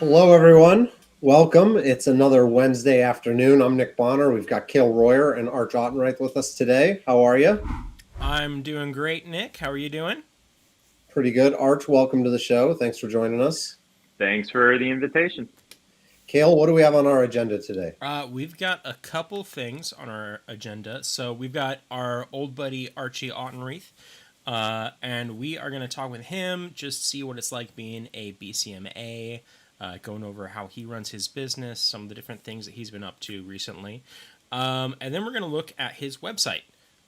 Hello, everyone. Welcome. It's another Wednesday afternoon. I'm Nick Bonner. We've got Cale Royer and Archie Autenreith with us today. How are you? I'm doing great, Nick. How are you doing? Pretty good. Arch, welcome to the show. Thanks for joining us. Thanks for the invitation. Cale, what do we have on our agenda today? We've got a couple things on our agenda. So we've got our old buddy Archie Autenreith, and we are going to talk with him, just see what it's like being a BCMA, going over how he runs his business, some of the different things that he's been up to recently. And then we're going to look at his website.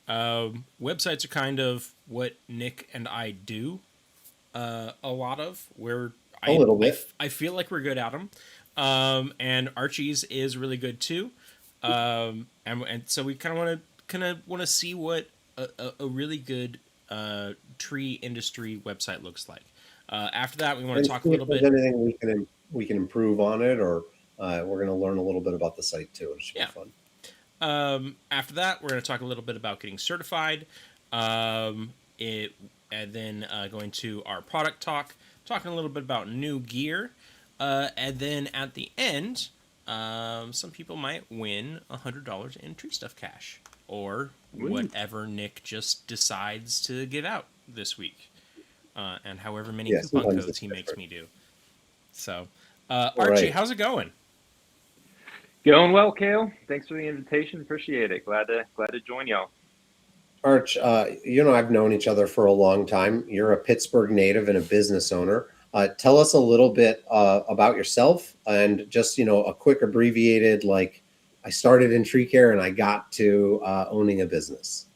Websites are kind of what Nick and I do a lot of, where A little bit. I feel like we're good at them. And Archie's is really good too. And so we kind of want to see what a really good tree industry website looks like. After that, we want And to talk a see if little there's bit. anything we can improve on it, or we're going to learn a little bit about the site too. It should be Yeah. fun. After that, we're going to talk a little bit about getting certified. It and then going to our product talk, talking a little bit about new gear, and then at the end, some people might win $100 in TreeStuff cash or Woo. whatever Nick just decides to give out this week, and however many Yeah, coupon sometimes codes it's he makes different. me do. So, All Archie, right. how's it going? Going well, Kale. Thanks for the invitation. Appreciate it. Glad to join y'all. Arch, I've known each other for a long time. You're a Pittsburgh native and a business owner. Tell us a little bit about yourself and just, a quick abbreviated, like, I started in tree care and I got to owning a business.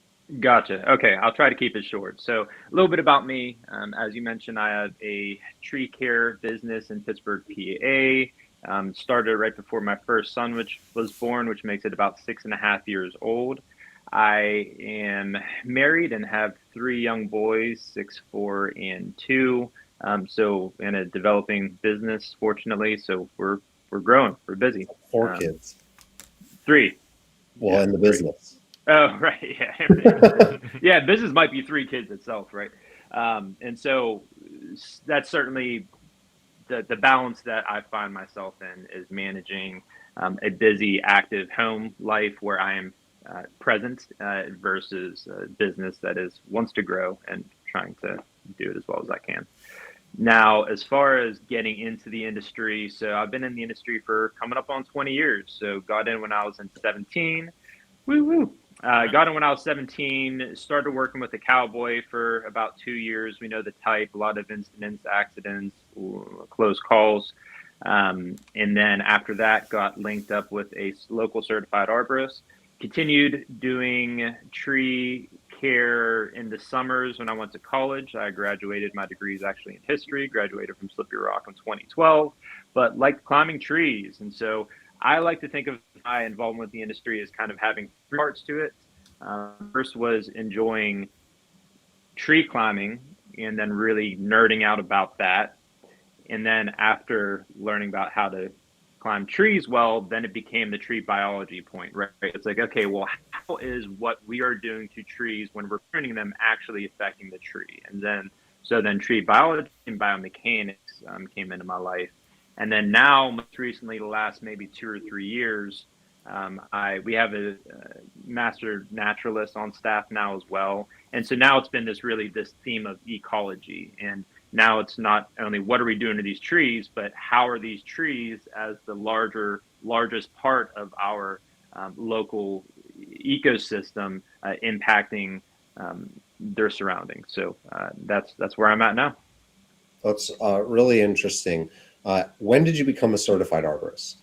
Gotcha. Okay, I'll try to keep it short. So, a little bit about me. As you mentioned, I have a tree care business in Pittsburgh, PA. Started right before my first son, which was born, which makes it about 6.5 years old. I am married and have three young boys, 6, 4, and 2. So, in a developing business, fortunately. So we're growing. We're busy. Four Um, kids. 3. Well, Yeah, in the 3. business. Oh, right. Yeah, business might be 3 kids itself, right? And so that's certainly the balance that I find myself in is managing a busy, active home life where I am present versus a business that is wants to grow and trying to do it as well as I can. Now, as far as getting into the industry, so I've been in the industry for coming up on 20 years. So got in when I was in 17. Woo woo. Got in when I was 17, started working with a cowboy for about 2 years. We know the type, a lot of incidents, accidents, close calls. And then after that, got linked up with a local certified arborist. Continued doing tree care in the summers when I went to college. I graduated, my degree is actually in history, graduated from Slippery Rock in 2012, but liked climbing trees. And so I like to think of my involvement with the industry as kind of having three parts to it. First was enjoying tree climbing and then really nerding out about that. And then after learning about how to climb trees well, then it became the tree biology point, right? It's like, okay, well, how is what we are doing to trees when we're pruning them actually affecting the tree? And then, so then tree biology and biomechanics came into my life. And then now, most recently, the last maybe 2 or 3 years, we have a master naturalist on staff now as well. And so now it's been this theme of ecology. And now it's not only what are we doing to these trees, but how are these trees as the largest part of our local ecosystem impacting their surroundings. So that's where I'm at now. That's really interesting. When did you become a certified arborist?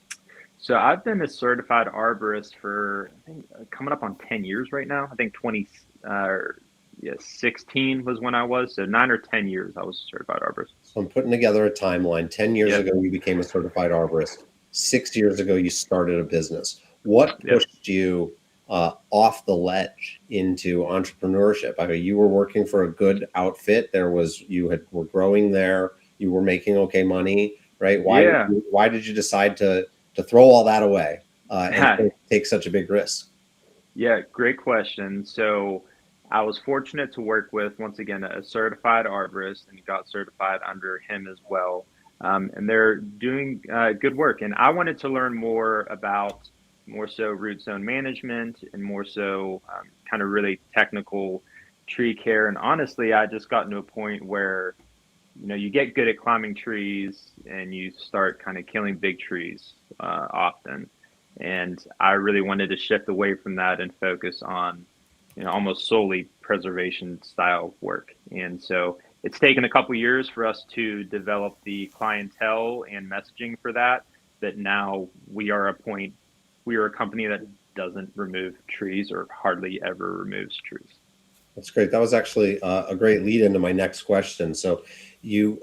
So I've been a certified arborist for I think coming up on 10 years right now. I think 16 was when I was. So 9 or 10 years I was a certified arborist. So I'm putting together a timeline. 10 years Yep. ago, you became a certified arborist. 6 years ago, you started a business. What Yep. pushed you off the ledge into entrepreneurship? I mean, you were working for a good outfit. Were growing there. You were making okay money, right? Yeah. Why did you decide to throw all that away and take such a big risk? Yeah, great question. So I was fortunate to work with, once again, a certified arborist and got certified under him as well. and they're doing good work. And I wanted to learn more about more so root zone management and more so kind of really technical tree care. And honestly, I just gotten to a point where you get good at climbing trees and you start kind of killing big trees often. And I really wanted to shift away from that and focus on, almost solely preservation style work. And so it's taken a couple years for us to develop the clientele and messaging for that. That now we are a company that doesn't remove trees or hardly ever removes trees. That's great. That was actually a great lead into my next question. So you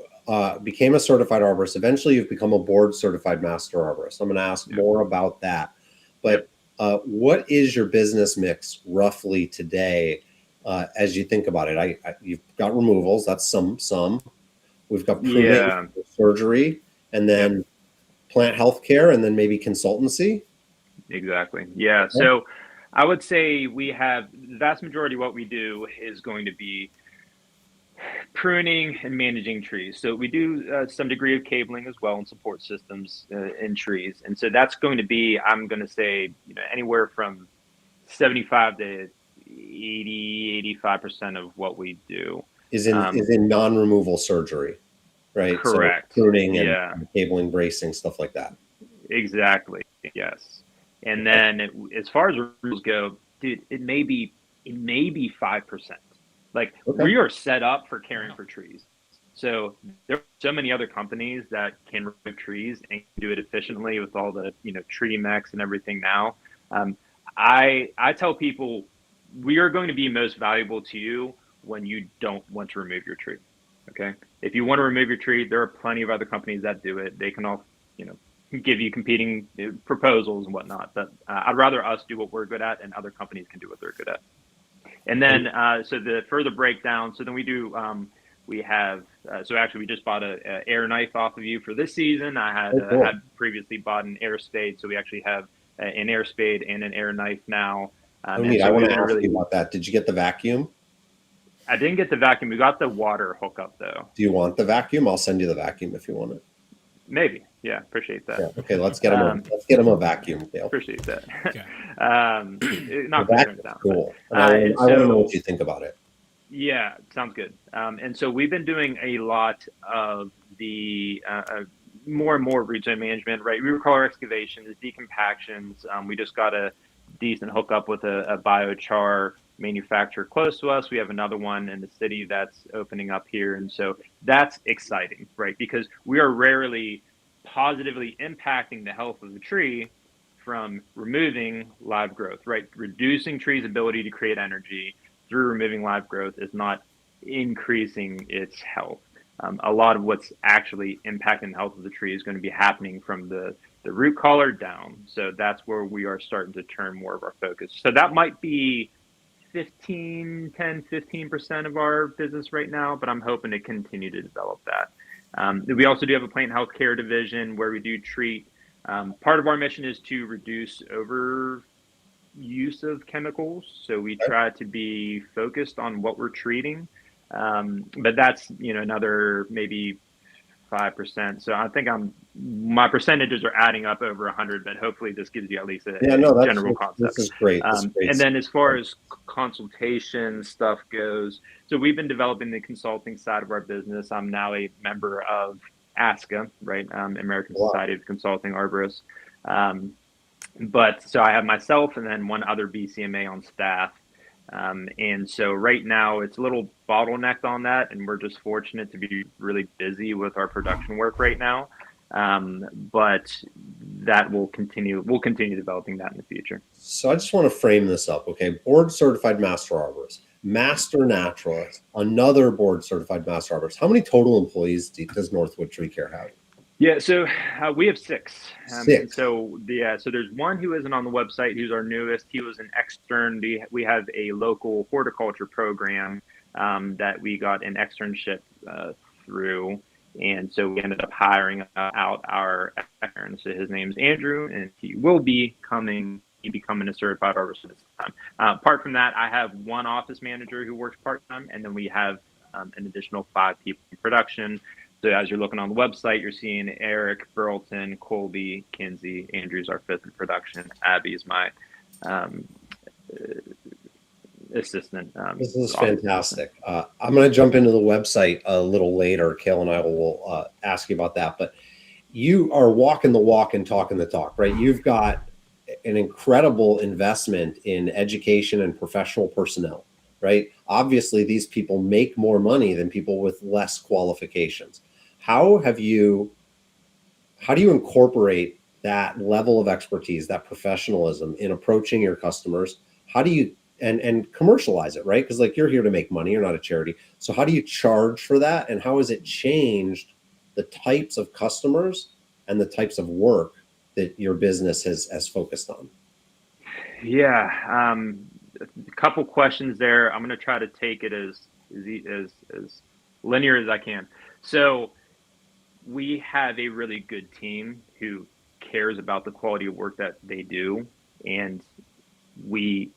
became a certified arborist. Eventually, you've become a board certified master arborist. I'm going to ask more about that. But what is your business mix roughly today as you think about it? You've got removals. That's some. We've got pruning, surgery, and then plant health care, and then maybe consultancy. Exactly. Yeah. So I would say we have the vast majority of what we do is going to be pruning and managing trees. So we do some degree of cabling as well and support systems in trees. And so that's going to be, I'm going to say, anywhere from 75 to 85% of what we do Is in non-removal surgery, right? Correct. So pruning and cabling, bracing, stuff like that. Exactly. Yes. And then as far as rules go, dude, it may be 5%. Like we are set up for caring for trees. So there are so many other companies that can remove trees and do it efficiently with all the tree mechs and everything now. I tell people we are going to be most valuable to you when you don't want to remove your tree. Okay. If you want to remove your tree, there are plenty of other companies that do it. They can all give you competing proposals and whatnot. But I'd rather us do what we're good at, and other companies can do what they're good at. And then, so the further breakdown. So then we do. We have. So actually, we just bought a air knife off of you for this season. I had previously bought an air spade, so we actually have an air spade and an air knife now. I want to ask you about that. Did you get the vacuum? I didn't get the vacuum. We got the water hookup though. Do you want the vacuum? I'll send you the vacuum if you want it. Maybe. Yeah, appreciate that. Yeah, okay, let's get him a vacuum, Dale. Appreciate that. Okay. Not concerned about cool. I want to know what you think about it. Yeah, sounds good. And so we've been doing a lot of the more and more root zone management, right? Root collar excavations, decompactions. We just got a decent hookup with a biochar manufacturer close to us. We have another one in the city that's opening up here. And so that's exciting, right? Because we are rarely positively impacting the health of the tree from removing live growth, right? Reducing trees' ability to create energy through removing live growth is not increasing its health. A lot of what's actually impacting the health of the tree is going to be happening from the root collar down. So that's where we are starting to turn more of our focus. So that might be 15% of our business right now, but I'm hoping to continue to develop that. We also do have a plant health care division where we do treat. Part of our mission is to reduce overuse of chemicals. So we try to be focused on what we're treating. But that's, another maybe 5%. So I think my percentages are adding up over 100, but hopefully this gives you at least a general concept. This is great. And then as far as consultation stuff goes, so we've been developing the consulting side of our business. I'm now a member of ASCA, right? American Society of Consulting Arborists. But so I have myself and then one other BCMA on staff. And so right now it's a little bottlenecked on that, and we're just fortunate to be really busy with our production work right now. But that will continue. We'll continue developing that in the future. So I just want to frame this up, okay? Board certified master arborist, master naturalist, another board certified master arborist. How many total employees does Northwood Tree Care have? Yeah, so we have 6. 6. So there's one who isn't on the website, who's our newest. He was an extern. We have a local horticulture program that we got an externship through, and so we ended up hiring out our extern. So his name's Andrew, and he will be becoming a certified arborist this time. Apart from that, I have one office manager who works part time, and then we have an additional 5 people in production. So as you're looking on the website, you're seeing Eric, Burleton, Colby, Kinsey, Andrew's our fifth in production. Abby's my um, assistant. This is Office assistant. fantastic. I'm going to jump into the website a little later. Kale and I will ask you about that. But you are walking the walk and talking the talk, right? You've got an incredible investment in education and professional personnel, right? Obviously, these people make more money than people with less qualifications. How have you, how do you incorporate that level of expertise, that professionalism in approaching your customers? How do you and commercialize it, right? Because like you're here to make money, you're not a charity. So how do you charge for that? And how has it changed the types of customers and the types of work that your business has focused on? Yeah, a couple questions there. I'm going to try to take it as linear as I can. So we have a really good team who cares about the quality of work that they do, and we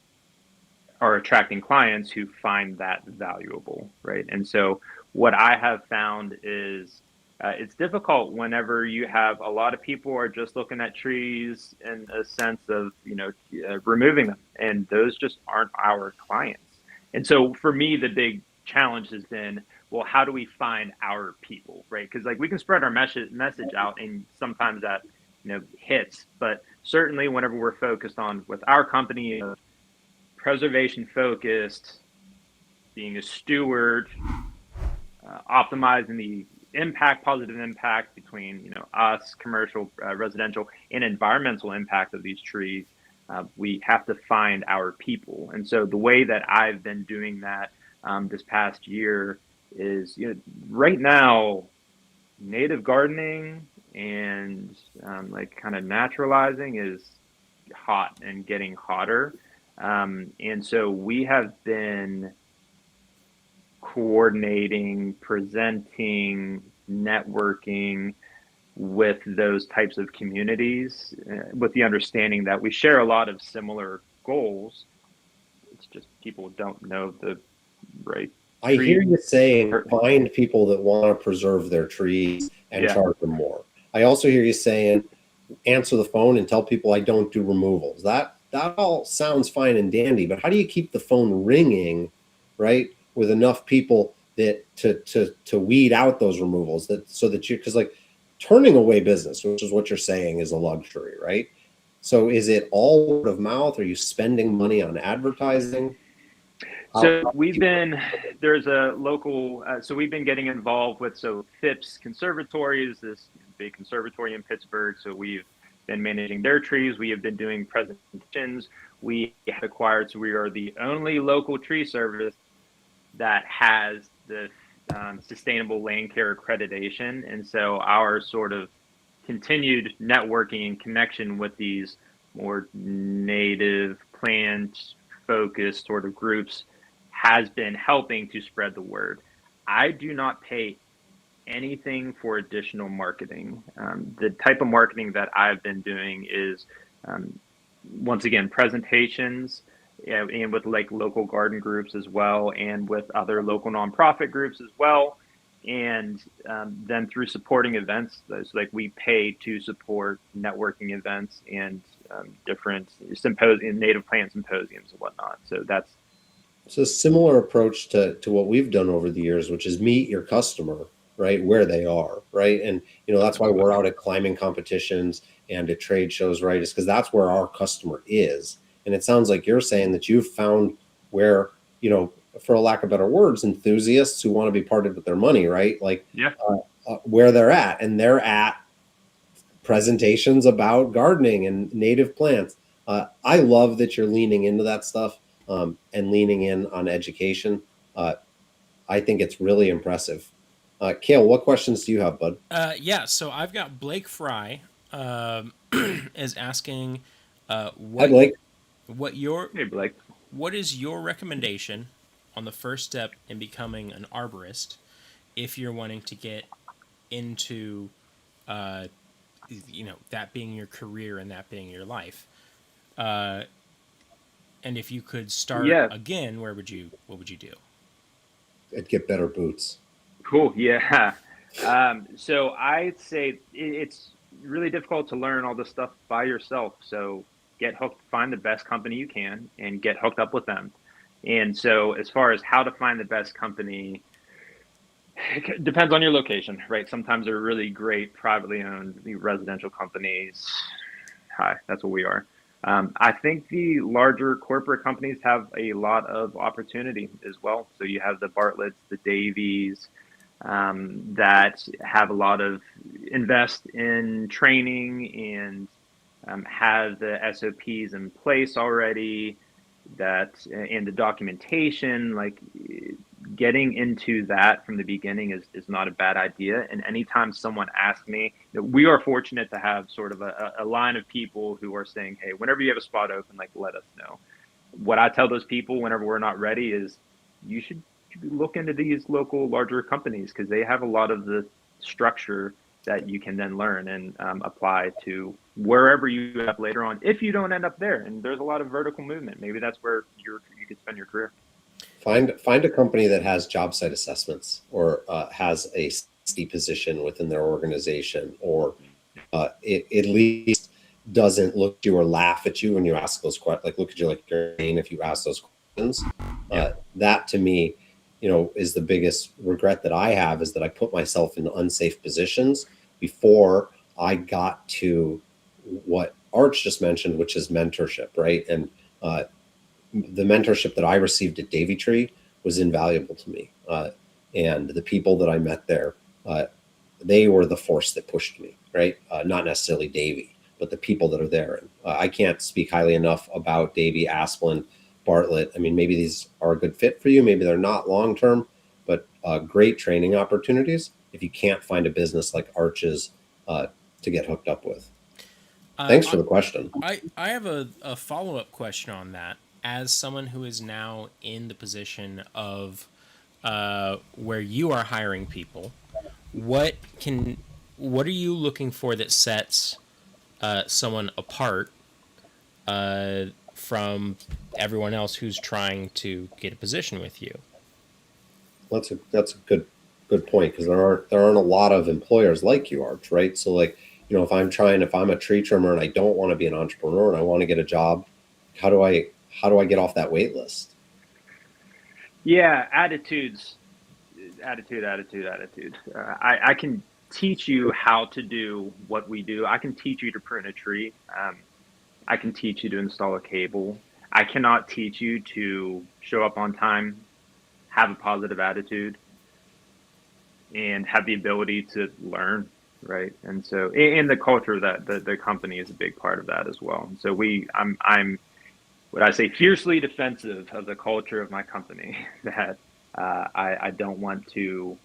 are attracting clients who find that valuable, right? And so what I have found is it's difficult whenever you have a lot of people are just looking at trees in a sense of, removing them, and those just aren't our clients. And so for me, the big challenge has been, well, how do we find our people, right? Because like we can spread our message out, and sometimes that hits, but certainly whenever we're focused on with our company preservation focused, being a steward, optimizing the positive impact between us, commercial, residential, and environmental impact of these trees. We have to find our people, and so the way that I've been doing that this past year is, right now, native gardening and like kind of naturalizing is hot and getting hotter. And so we have been coordinating, presenting, networking with those types of communities with the understanding that we share a lot of similar goals. It's just people don't know the right I hear tree. you saying find people that want to preserve their trees and Yeah. charge them more. I also hear you saying answer the phone and tell people I don't do removals. That all sounds fine and dandy, but how do you keep the phone ringing, right, with enough people that to weed out those removals, that so that you, because like turning away business, which is what you're saying, is a luxury, right? So is it all word of mouth? Are you spending money on advertising? So there's a local, so we've been getting involved with, so Phipps Conservatory is this big conservatory in Pittsburgh. So we've been managing their trees. We have been doing presentations. We have acquired, so we are the only local tree service that has the sustainable land care accreditation. And so our sort of continued networking and connection with these more native plant focused sort of groups has been helping to spread the word. I do not pay anything for additional marketing. The type of marketing that I've been doing is, once again, presentations, and with like local garden groups as well, and with other local nonprofit groups as well. And then through supporting events, those like we pay to support networking events and different symposium, native plant symposiums and whatnot. So that's So a similar approach to what we've done over the years, which is meet your customer, right, where they are, right? And that's why we're out at climbing competitions and at trade shows, right? Is because that's where our customer is. And it sounds like you're saying that you've found where, for a lack of better words, enthusiasts who want to be parted with their money, right? Like yeah. Where they're at, and they're at presentations about gardening and native plants. I love that you're leaning into that stuff, and leaning in on education. I think it's really impressive. Kale, what questions do you have, bud? Yeah, so I've got Blake Fry is asking Hi, Blake. what your Hey, Blake. what is your recommendation on the first step in becoming an arborist if you're wanting to get into uh, that being your career and that being your life, and if you could start Yeah. again, what would you do? I'd get better boots. Cool. Yeah. So I'd say it's really difficult to learn all this stuff by yourself. So get hooked, find the best company you can, and get hooked up with them. And so, as far as how to find the best company, it depends on your location, right? Sometimes they're really great privately owned residential companies. Hi, that's what we are. I think the larger corporate companies have a lot of opportunity as well. So you have the Bartletts, the Davies, that have a lot of invest in training and have the SOPs in place already. That and the documentation, like getting into that from the beginning is not a bad idea. And anytime someone asks me, we are fortunate to have sort of a line of people who are saying, hey, whenever you have a spot open, like let us know. What I tell those people whenever we're not ready is you should look into these local larger companies because they have a lot of the structure that you can then learn and apply to wherever you end up later on if you don't end up there. And there's a lot of vertical movement. Maybe that's where you could spend your career. Find a company that has job site assessments or has a steep position within their organization, or it at least doesn't look at you or laugh at you when you ask those questions. Like look at you like you're insane if you ask those questions. Yeah. That to me, is the biggest regret that I have, is that I put myself in unsafe positions before I got to what Arch just mentioned, which is mentorship, right? And the mentorship that I received at Davy Tree was invaluable to me. And the people that I met there, they were the force that pushed me, right? Not necessarily Davy, but the people that are there. And I can't speak highly enough about Davy, Asplin, Bartlett. I mean, maybe these are a good fit for you. Maybe they're not long term, but great training opportunities if you can't find a business like Arches to get hooked up with. Thanks for the question. I have a follow up question on that. As someone who is now in the position of where you are hiring people, what can what are you looking for that sets someone apart from everyone else who's trying to get a position with you? That's a good point, because there aren't a lot of employers like you, Arch, right? So like, if I'm a tree trimmer and I don't want to be an entrepreneur and I want to get a job, how do I get off that wait list? Yeah, attitude. I can teach you how to do what we do. I can teach you to prune a tree. I can teach you to install a cable. I cannot teach you to show up on time, have a positive attitude, and have the ability to learn, right? And so, and the culture that the company is a big part of that as well. And so I'm what I say fiercely defensive of the culture of my company that I don't want to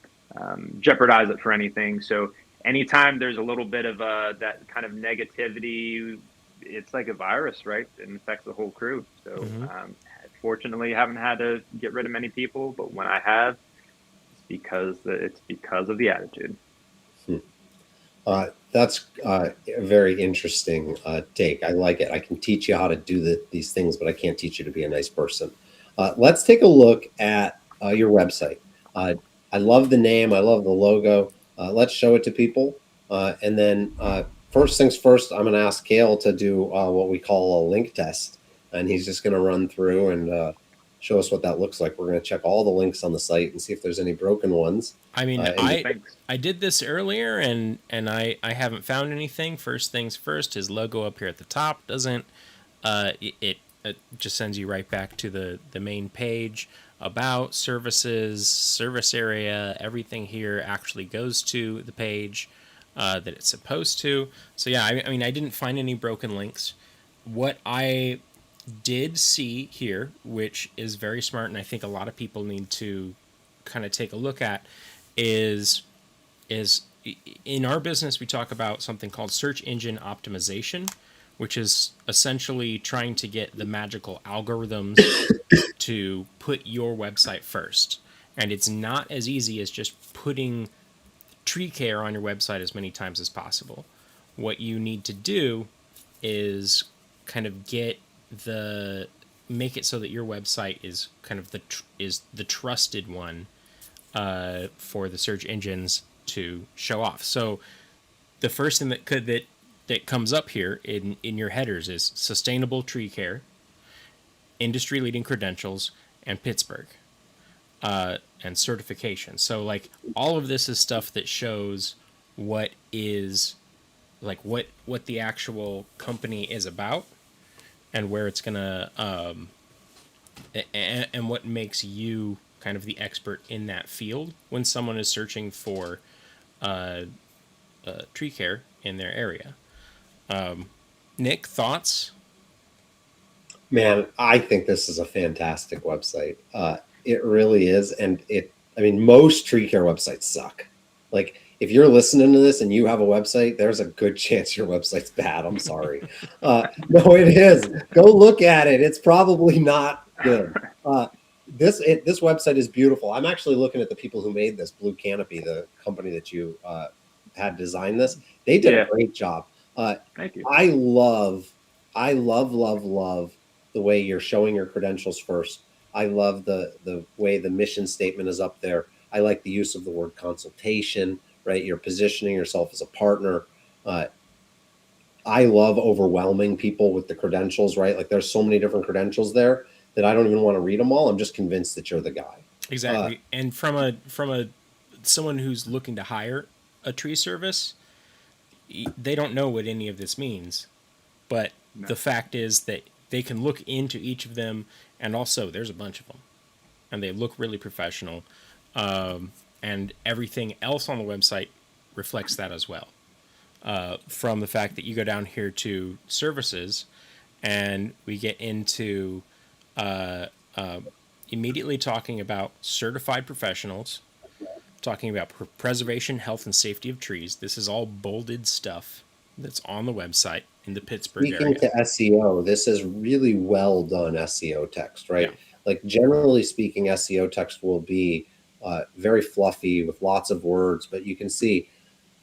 jeopardize it for anything. So anytime there's a little bit of that kind of negativity, it's like a virus, right? It infects the whole crew. So Mm-hmm. fortunately, I haven't had to get rid of many people, but when I have, it's because of the attitude. Hmm. That's a very interesting take. I like it. I can teach you how to do these things, but I can't teach you to be a nice person. Let's take a look at your website. I love the name. I love the logo. Let's show it to people. And then first things first, I'm going to ask Kale to do what we call a link test. And he's just going to run through and show us what that looks like. We're going to check all the links on the site and see if there's any broken ones. I mean, Cool, I thanks. I did this earlier and I haven't found anything. First things first, his logo up here at the top doesn't it just sends you right back to the main page. About services, service area, everything here actually goes to the page that it's supposed to. So yeah, I mean, I didn't find any broken links. What I did see here, which is very smart, and I think a lot of people need to kind of take a look at, is is in our business we talk about something called search engine optimization, which is essentially trying to get the magical algorithms to put your website first. And it's not as easy as just putting tree care on your website as many times as possible. What you need to do is kind of make it so that your website is kind of is the trusted one for the search engines to show off. So the first thing that comes up here in your headers is sustainable tree care, industry leading credentials, and Pittsburgh, and certification. So like all of this is stuff that shows what is like what the actual company is about and where it's gonna and what makes you kind of the expert in that field when someone is searching for tree care in their area. Nick, thoughts? Man, I think this is a fantastic website. It really is. And I mean, most tree care websites suck. Like, if you're listening to this and you have a website, there's a good chance your website's bad. I'm sorry. No, it is. Go look at it. It's probably not good. This website is beautiful. I'm actually looking at the people who made this, Blue Canopy, the company that you had designed this. They did a great job. Thank you. I love the way you're showing your credentials first. I love the way the mission statement is up there. I like the use of the word consultation, right? You're positioning yourself as a partner. I love overwhelming people with the credentials, right? Like there's so many different credentials there that I don't even want to read them all. I'm just convinced that you're the guy. Exactly. And from a someone who's looking to hire a tree service, they don't know what any of this means. But the fact is that they can look into each of them, and also there's a bunch of them, and they look really professional. And everything else on the website reflects that as well. From the fact that you go down here to services, and we get into immediately talking about certified professionals, talking about preservation, health, and safety of trees. This is all bolded stuff that's on the website in the Pittsburgh area. Speaking to SEO, this is really well done SEO text, right? Yeah. Like generally speaking, SEO text will be very fluffy with lots of words, but you can see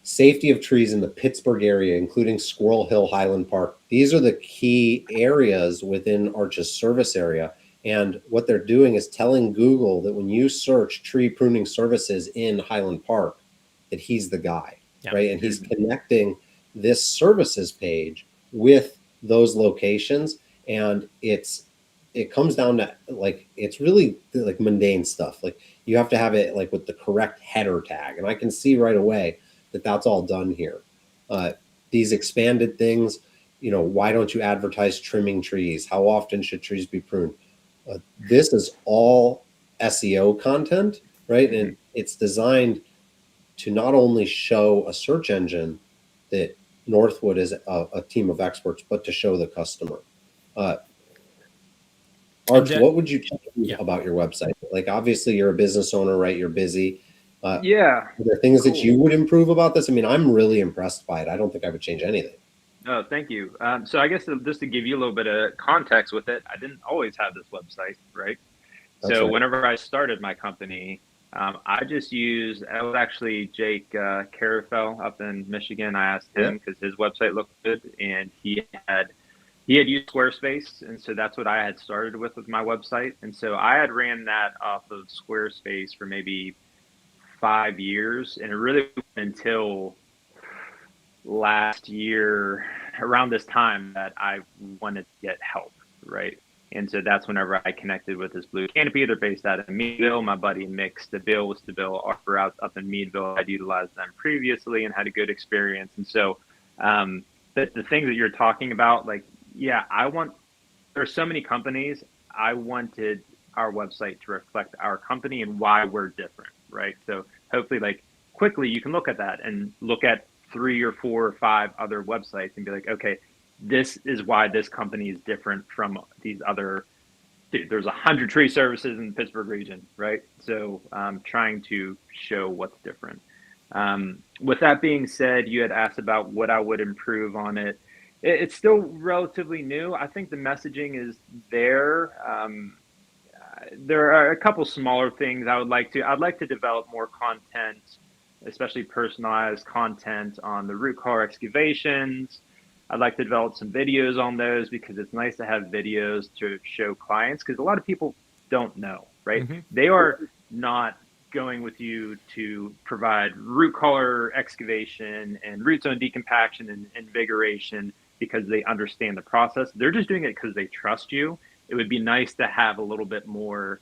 safety of trees in the Pittsburgh area, including Squirrel Hill, Highland Park. These are the key areas within Arch's service area. And what they're doing is telling Google that when you search tree pruning services in Highland Park, that he's the guy, right? And he's connecting this services page with those locations. And it comes down to like, it's really like mundane stuff. Like you have to have it like with the correct header tag. And I can see right away that that's all done here. These expanded things, why don't you advertise trimming trees? How often should trees be pruned? This is all SEO content, right? And it's designed to not only show a search engine that Northwood is a team of experts, but to show the customer. Arch, what would you tell me about your website? Like, obviously, you're a business owner, right? You're busy. Are there things that you would improve about this? I mean, I'm really impressed by it. I don't think I would change anything. Oh, thank you. So I guess just to give you a little bit of context with it, I didn't always have this website, right? That's so right. Whenever I started my company, I just used, it was actually Jake Carafel up in Michigan. I asked him because his website looked good, and he had used Squarespace, and so that's what I had started with my website. And so I had ran that off of Squarespace for maybe 5 years, and it really wasn't until last year around this time that I wanted to get help, right? And so that's whenever I connected with this Blue Canopy. They're based out of Meadville. My buddy Mick Stabile was Stabile Arbor out up in Meadville. I'd utilized them previously and had a good experience. And so the things that you're talking about, like, there's so many companies. I wanted our website to reflect our company and why we're different, right? So hopefully, like, quickly you can look at that and look at 3 or 4 or 5 other websites and be like, okay, this is why this company is different from these other. Dude, there's 100 tree services in the Pittsburgh region, right? So trying to show what's different. With that being said, you had asked about what I would improve on it. It's still relatively new. I think the messaging is there. There are a couple smaller things I'd like to develop more content, especially personalized content on the root car excavations. I'd like to develop some videos on those because it's nice to have videos to show clients, because a lot of people don't know, right? They are not going with you to provide root collar excavation and root zone decompaction and invigoration because they understand the process. They're just doing it because they trust you. It would be nice to have a little bit more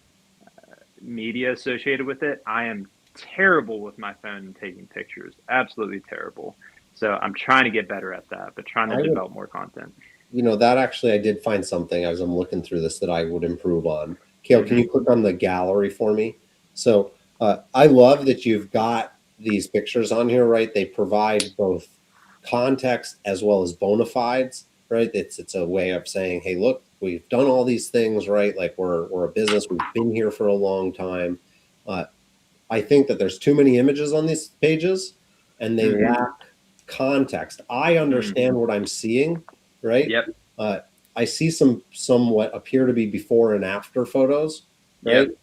media associated with it. I am terrible with my phone and taking pictures, absolutely terrible. So I'm trying to get better at that, but trying to develop more content. That actually, I did find something as I'm looking through this that I would improve on. Kale, can you click on the gallery for me? So I love that you've got these pictures on here, right? They provide both context as well as bona fides, right? It's a way of saying, hey, look, we've done all these things, right? Like we're a business, we've been here for a long time. I think that there's too many images on these pages and they lack context. I understand what I'm seeing, right? Yep. I see somewhat appear to be before and after photos, right? Yep.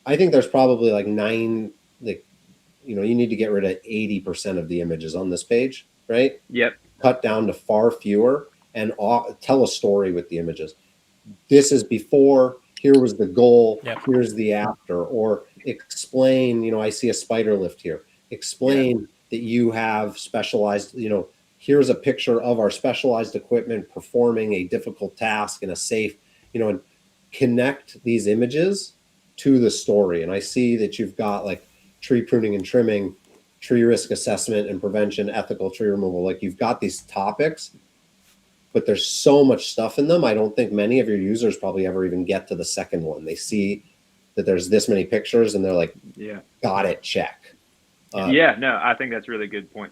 I think there's probably like you need to get rid of 80% of the images on this page, right? Yep. Cut down to far fewer and tell a story with the images. This is before, here was the goal, here's the after, or explain, I see a spider lift here. Explain that you have specialized, here's a picture of our specialized equipment performing a difficult task in a safe, and connect these images to the story. And I see that you've got like tree pruning and trimming, tree risk assessment and prevention, ethical tree removal. Like you've got these topics, but there's so much stuff in them. I don't think many of your users probably ever even get to the second one. They see that there's this many pictures and they're like, got it, check. No, I think that's a really good point.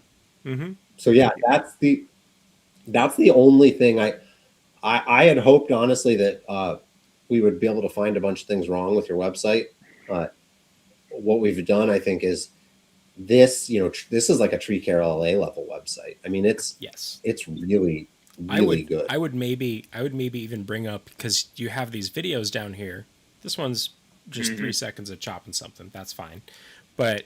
So yeah, that's the only thing I had hoped honestly that we would be able to find a bunch of things wrong with your website. What we've done, I think, is this. This is like a Tree Care LA level website. I mean, it's really good. I would maybe even bring up, because you have these videos down here. This one's just 3 seconds of chopping something. That's fine, but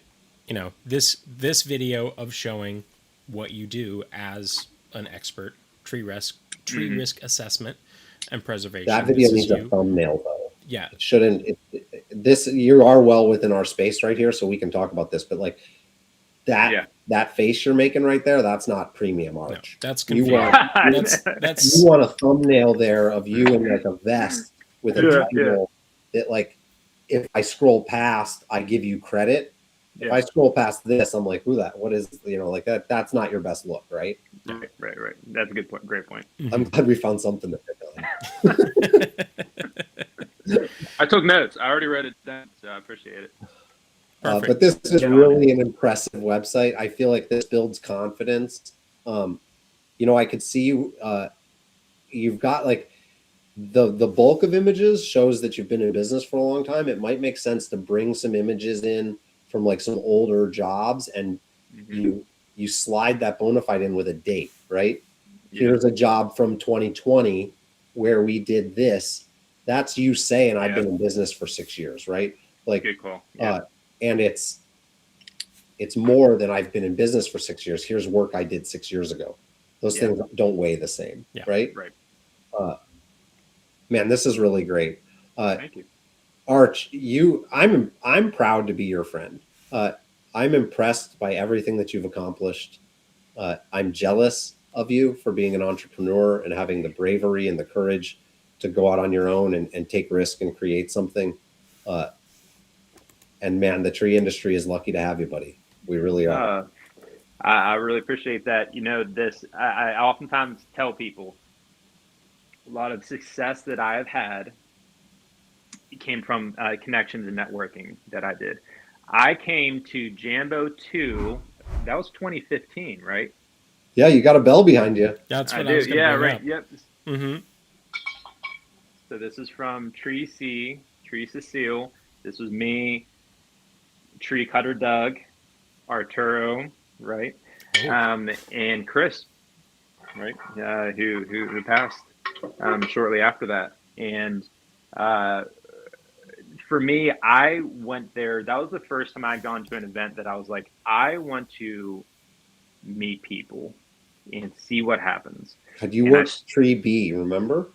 this video of showing what you do as an expert tree risk assessment and preservation. That video needs a thumbnail though. Yeah, it shouldn't. You are well within our space right here, so we can talk about this. But like that face you're making right there, that's not premium art. No, that's confusing. You want a thumbnail there of you in like a vest with a title that, like, if I scroll past, I give you credit. If I scroll past this, I'm like, what is, like that? That's not your best look, right? Right. That's a good point. Great point. I'm glad we found something to pick on. I took notes. I already wrote it down, so I appreciate it. But this is really an impressive website. I feel like this builds confidence. I could see you've got like the bulk of images shows that you've been in business for a long time. It might make sense to bring some images in from like some older jobs, and you slide that bona fide in with a date, right? Here's a job from 2020 where we did this. That's you saying I've been in business for 6 years, right? Like, good call. And it's more than I've been in business for 6 years. Here's work I did 6 years ago. Those things don't weigh the same, right? Right. Man, this is really great. Thank you. Arch, I'm proud to be your friend. I'm impressed by everything that you've accomplished. I'm jealous of you for being an entrepreneur and having the bravery and the courage to go out on your own and take risk and create something. And man, the tree industry is lucky to have you, buddy. We really are. I really appreciate that. I oftentimes tell people a lot of success that I have had came from connections and networking that I did. I came to Jambo 2, that was 2015, right? Yeah, you got a bell behind you. That's what I was going to bring up. Yep. So this is from Tree Cecile. This was me, Tree Cutter Doug, Arturo, right? And Chris, right? Who passed shortly after that. And for me, I went there. That was the first time I'd gone to an event that I was like, I want to meet people and see what happens. Had you worked Tree B, remember?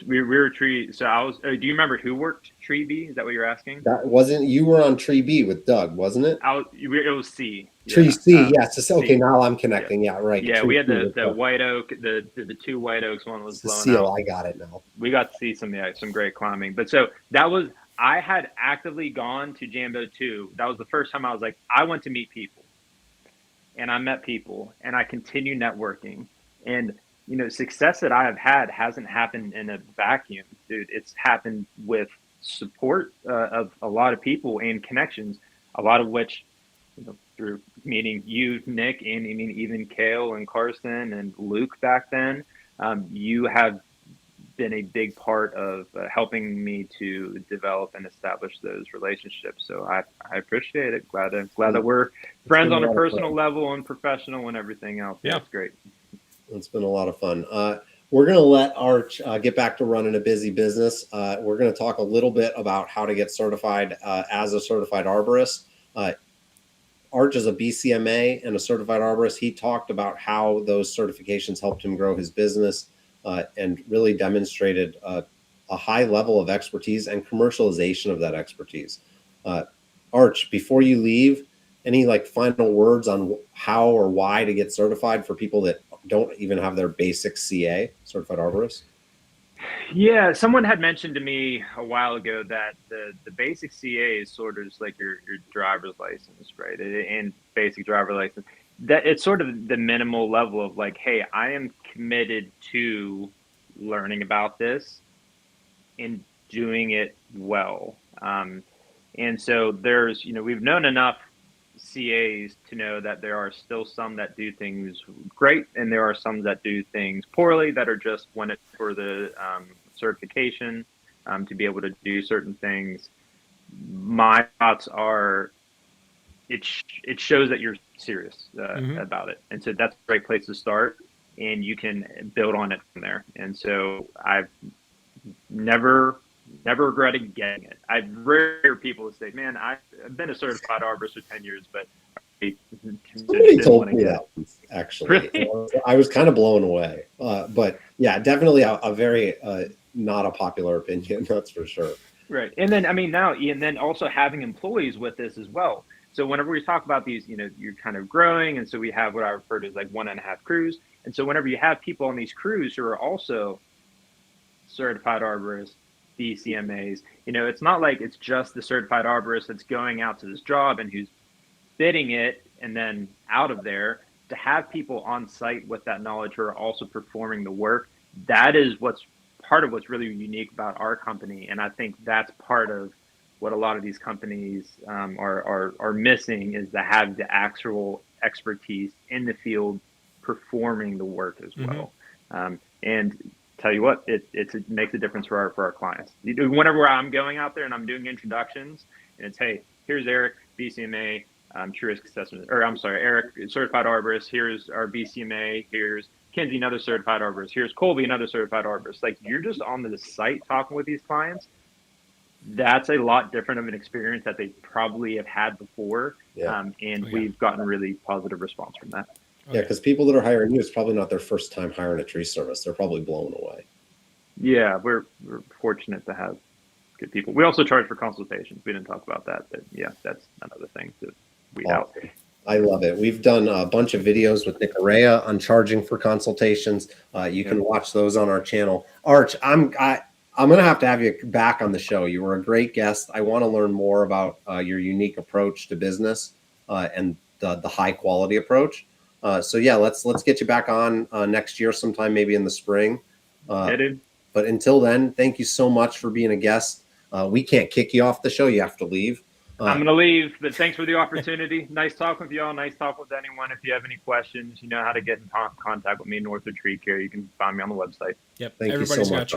We were tree. So I was. Do you remember who worked Tree B? Is that what you're asking? That wasn't, you were on Tree B with Doug, wasn't it? It was C. Tree Yeah. C, yes. Okay, C. now I'm Yeah. connecting. Yeah, right. Yeah. Tree We had C with the Doug. white oak. The two white oaks. One was blown Cecile, out. I got it now. We got to see some great climbing. But so that was. I had actively gone to Jambo 2. That was the first time I was like, I went to meet people, and I met people, and I continue networking. And success that I have had hasn't happened in a vacuum, dude. It's happened with support of a lot of people and connections, a lot of which, through meeting you, Nick, and I mean even Kale and Carson and Luke back then. You have been a big part of helping me to develop and establish those relationships. So I appreciate it. Glad that we're friends on a personal level and professional and everything else. Yeah, it's great. It's been a lot of fun. We're going to let Arch get back to running a busy business. We're going to talk a little bit about how to get certified as a certified arborist. Arch is a BCMA and a certified arborist. He talked about how those certifications helped him grow his business and really demonstrated a high level of expertise and commercialization of that expertise. Arch, before you leave, any final words on how or why to get certified for people that don't even have their basic CA, certified arborist? Yeah, someone had mentioned to me a while ago that the basic CA is sort of just like your driver's license, right? And basic driver license. That it's sort of the minimal level of like, hey, I am committed to learning about this and doing it well. And so there's, we've known enough CAs to know that there are still some that do things great, and there are some that do things poorly that are just want it for the certification to be able to do certain things. My thoughts are it shows that you're serious about it, and so that's a great place to start, and you can build on it from there. And so I've never regretted getting it. I rarely hear people say, "Man, I've been a certified arborist for 10 years, but somebody told me that once, actually." Really? I was kind of blown away. But yeah, definitely a very not a popular opinion, that's for sure. Right. And then, I mean, now, and then also having employees with this as well. So whenever we talk about these, you're kind of growing. And so we have what I refer to as like 1.5 crews. And so whenever you have people on these crews who are also certified arborists, BCMAs, it's not like it's just the certified arborist that's going out to this job and who's bidding it and then out of there. To have people on site with that knowledge who are also performing the work, that is what's part of what's really unique about our company. And I think that's part of what a lot of these companies are missing, is to have the actual expertise in the field performing the work as well. And tell you what, it makes a difference for our clients. Whenever I'm going out there and I'm doing introductions, and it's, hey, here's Eric, BCMA, tree risk assessment, or I'm sorry, Eric, certified arborist. Here's our BCMA. Here's Kinsey, another certified arborist. Here's Colby, another certified arborist. Like, you're just on the site talking with these clients. That's a lot different of an experience that they probably have had before. Yeah. We've gotten really positive response from that. Yeah, because people that are hiring you, it's probably not their first time hiring a tree service. They're probably blown away. Yeah, we're fortunate to have good people. We also charge for consultations. We didn't talk about that, but yeah, that's another thing to weed out. I love it. We've done a bunch of videos with Nick Araya on charging for consultations. You can watch those on our channel. Arch, I'm going to have you back on the show. You were a great guest. I want to learn more about your unique approach to business and the high quality approach. So yeah, let's get you back on next year sometime, maybe in the spring. Yeah, dude. But until then, thank you so much for being a guest. We can't kick you off the show. You have to leave. I'm going to leave, but thanks for the opportunity. Nice talking with y'all. Nice talking with anyone. If you have any questions, you know how to get in contact with me, North of Tree Care. You can find me on the website. Yep. Thank Everybody's you so got much,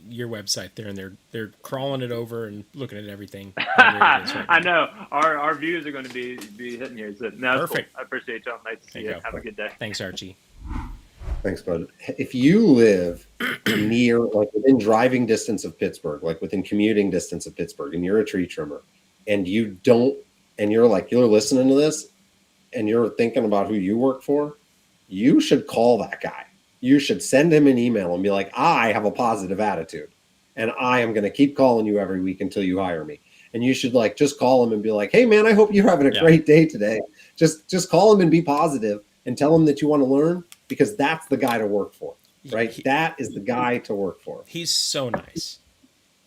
your website there, and they're crawling it over and looking at everything. I know our views are going to be hitting here. So no, perfect. Cool. I appreciate y'all. Nice to see you. Have a good day. Thanks, Archie. Thanks, bud. If you live near, within driving distance of Pittsburgh, within commuting distance of Pittsburgh, and you're a tree trimmer, and you're listening to this, and you're thinking about who you work for, you should call that guy. you should send him an email and be like, I have a positive attitude and I am going to keep calling you every week until you hire me. And you should like just call him and be like, hey man, I hope you're having a great day today. Just call him and be positive and tell him that you want to learn, because that's the guy to work for, right? That is the guy to work for. He's so nice.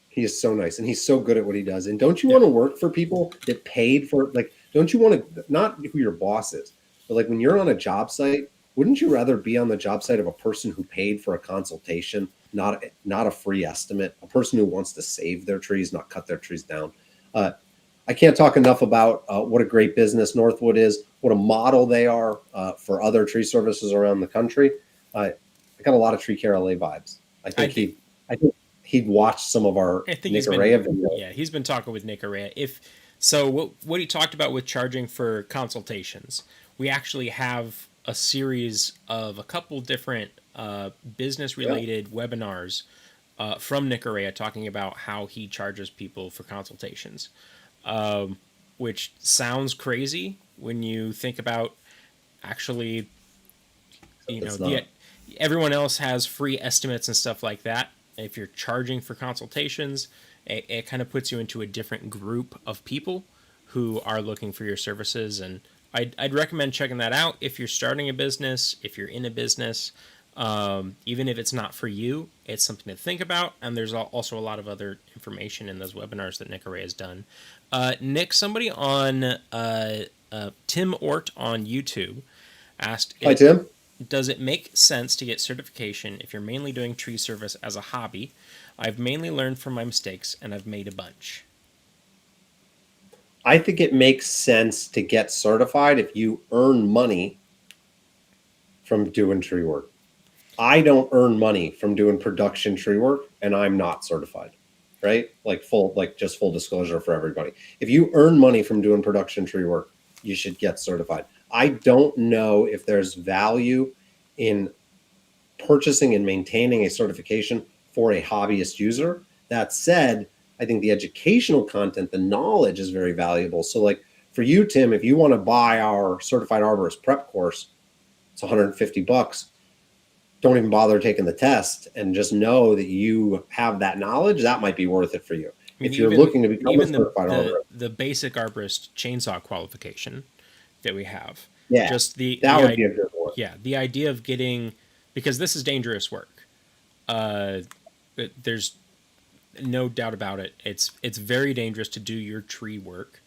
He is so nice and he's so good at what he does. And don't you want to work for people that paid for, like, don't you want to, not who your boss is, but like when you're on a job site, wouldn't you rather be on the job site of a person who paid for a consultation, not a free estimate, a person who wants to save their trees, not cut their trees down? I can't talk enough about what a great business Northwood is, what a model they are for other tree services around the country. I got a lot of Tree Care LA vibes. I think he'd watch some of our Nick Araya videos. Yeah, he's been talking with Nick Araya. So what he talked about with charging for consultations, we actually have a series of a couple different business-related webinars from Nick Araya talking about how he charges people for consultations, which sounds crazy when you think about actually, everyone else has free estimates and stuff like that. If you're charging for consultations, it kind of puts you into a different group of people who are looking for your services. And I'd recommend checking that out if you're starting a business, if you're in a business. Even if it's not for you, it's something to think about. And there's also a lot of other information in those webinars that Nick Araya has done. Nick, somebody on Tim Ort on YouTube asked, hi, Tim. Does it make sense to get certification if you're mainly doing tree service as a hobby? I've mainly learned from my mistakes, and I've made a bunch. I think it makes sense to get certified if you earn money from doing tree work. I don't earn money from doing production tree work, and I'm not certified, right? Just full disclosure for everybody. If you earn money from doing production tree work, you should get certified. I don't know if there's value in purchasing and maintaining a certification for a hobbyist user. That said, I think the educational content, the knowledge is very valuable. So like for you, Tim, if you want to buy our certified arborist prep course, it's $150. Don't even bother taking the test and just know that you have that knowledge. That might be worth it for you. I mean, if you're looking to become a certified arborist. The basic arborist chainsaw qualification that we have. Yeah, just that would be a good one. Yeah, the idea of getting, because this is dangerous work. There's no doubt about it. It's very dangerous to do your tree work,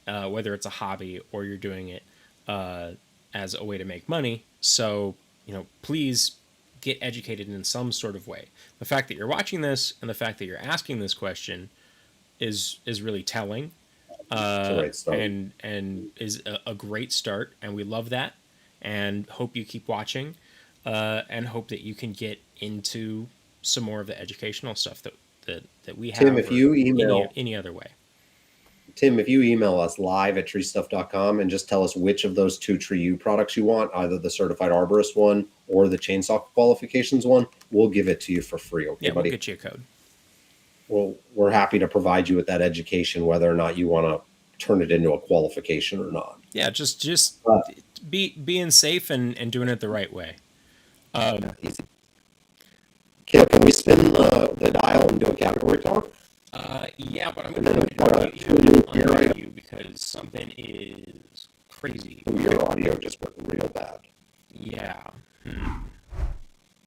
whether it's a hobby or you're doing it as a way to make money. So, please get educated in some sort of way. The fact that you're watching this and the fact that you're asking this question is really telling. And is a great start, and we love that, and hope you keep watching, and hope that you can get into some more of the educational stuff that we have. Tim, if you email any other way. Tim, if you email us live@treestuff.com and just tell us which of those two Tree U products you want, either the certified arborist one or the chainsaw qualifications one, we'll give it to you for free. Okay, buddy? We'll get you a code. Well, we're happy to provide you with that education, whether or not you want to turn it into a qualification or not. Yeah, just being safe and doing it the right way. Easy. Can we spin the dial and do a category talk? Yeah, but I'm going to you because something is crazy. Your audio just went real bad. Yeah.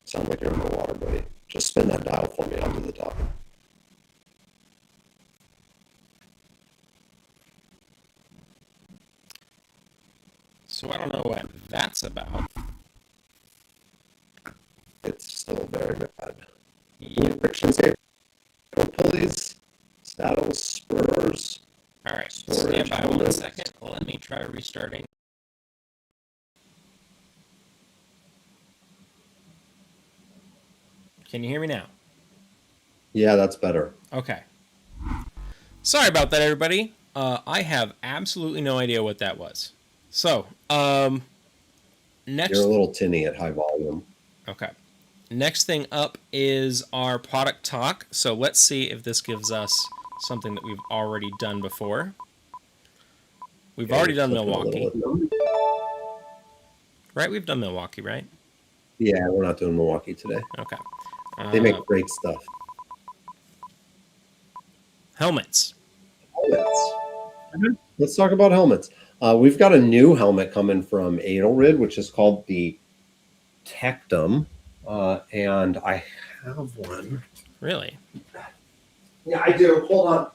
Sound like you're in the water, buddy. Just spin that dial for me. I'll do the talking. So I don't know what that's about. It's still very bad. Frictions here. Pulleys, saddles, spurs. All right, stand by 1 second. Let me try restarting. Can you hear me now? Yeah, that's better. Okay. Sorry about that, everybody. I have absolutely no idea what that was. So, next... You're a little tinny at high volume. Okay. Next thing up is our product talk. So let's see if this gives us something that we've already done before. We've already done Milwaukee. Right? We've done Milwaukee, right? Yeah, we're not doing Milwaukee today. Okay. They make great stuff. Helmets. Helmets. Mhm. Let's talk about helmets. We've got a new helmet coming from Autenreith, which is called the Tectum, and I have one. Really? Yeah, I do. Hold on.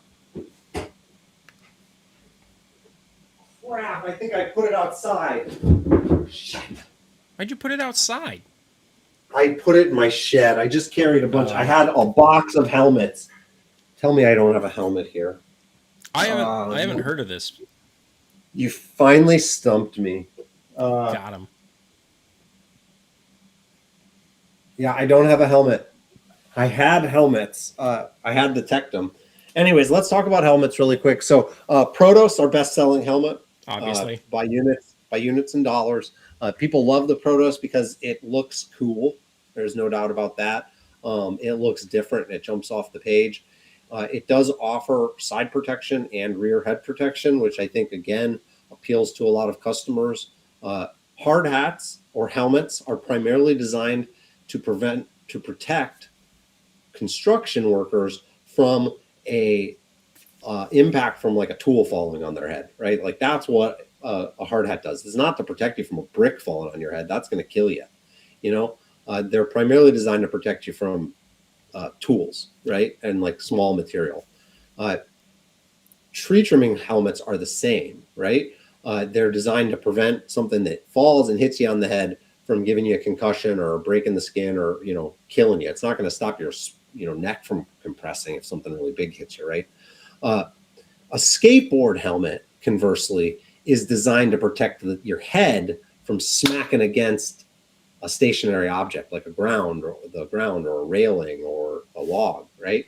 Crap! I think I put it outside. Shit. Why'd you put it outside? I put it in my shed. I just carried a bunch. I Oh. had a box of helmets. Tell me I don't have a helmet here. I haven't heard of this. You finally stumped me. Got him. Yeah, I don't have a helmet. I had helmets. I had the Tectum. Anyways, let's talk about helmets really quick. So, Protos, our best-selling helmet, Obviously. by units and dollars. People love the Protos because it looks cool. There's no doubt about that. It looks different. It jumps off the page. It does offer side protection and rear head protection, which I think again appeals to a lot of customers. Hard hats or helmets are primarily designed to protect construction workers from a impact from like a tool falling on their head, right? Like that's what a hard hat does. It's not to protect you from a brick falling on your head. That's going to kill you. You know, they're primarily designed to protect you from tools, right? And like small material. Tree trimming helmets are the same, right? They're designed to prevent something that falls and hits you on the head from giving you a concussion or breaking the skin or killing you. It's not going to stop your neck from compressing if something really big hits you, right? A skateboard helmet, conversely, is designed to protect your head from smacking against a stationary object like the ground or a railing or a log, right?